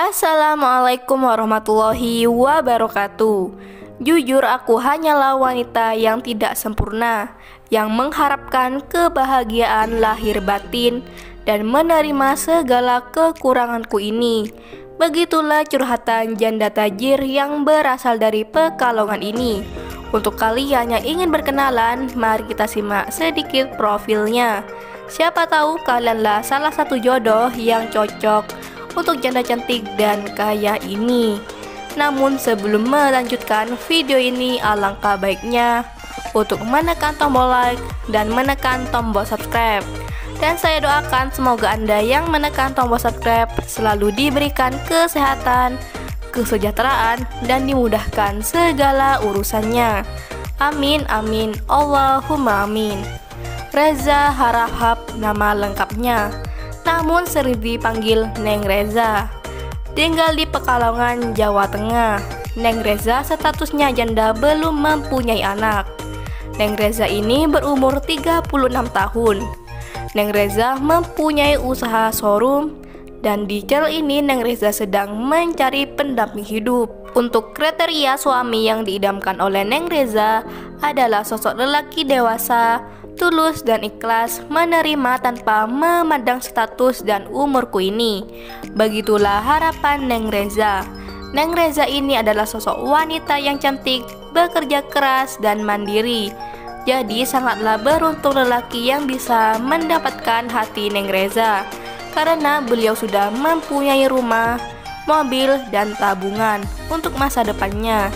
Assalamualaikum warahmatullahi wabarakatuh. Jujur, aku hanyalah wanita yang tidak sempurna, yang mengharapkan kebahagiaan lahir batin dan menerima segala kekuranganku ini. Begitulah curhatan janda tajir yang berasal dari Pekalongan ini. Untuk kalian yang ingin berkenalan, mari kita simak sedikit profilnya. Siapa tahu kalianlah salah satu jodoh yang cocok untuk janda cantik dan kaya ini. Namun sebelum melanjutkan video ini, alangkah baiknya untuk menekan tombol like dan menekan tombol subscribe. Dan saya doakan semoga Anda yang menekan tombol subscribe selalu diberikan kesehatan, kesejahteraan, dan dimudahkan segala urusannya. Amin amin Allahumma amin. Reza Harahap nama lengkapnya, namun sering dipanggil Neng Reza. Tinggal di Pekalongan, Jawa Tengah. Neng Reza statusnya janda, belum mempunyai anak. Neng Reza ini berumur 36 tahun. Neng Reza mempunyai usaha showroom, dan di channel ini Neng Reza sedang mencari pendamping hidup. Untuk kriteria suami yang diidamkan oleh Neng Reza adalah sosok lelaki dewasa, tulus dan ikhlas menerima tanpa memandang status dan umurku ini. Begitulah harapan Neng Reza. Neng Reza ini adalah sosok wanita yang cantik, bekerja keras dan mandiri. Jadi sangatlah beruntung lelaki yang bisa mendapatkan hati Neng Reza, karena beliau sudah mempunyai rumah, mobil, dan tabungan untuk masa depannya.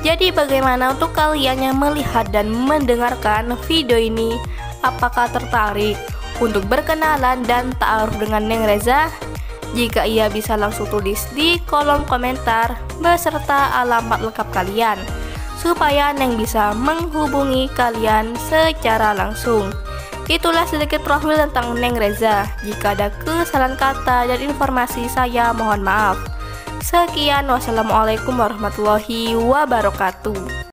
Jadi bagaimana untuk kalian yang melihat dan mendengarkan video ini? Apakah tertarik untuk berkenalan dan ta'aruf dengan Neng Reza? Jika iya, bisa langsung tulis di kolom komentar beserta alamat lengkap kalian, supaya Neng bisa menghubungi kalian secara langsung. Itulah sedikit profil tentang Neng Reza. Jika ada kesalahan kata dan informasi, saya mohon maaf. Sekian, wassalamualaikum warahmatullahi wabarakatuh.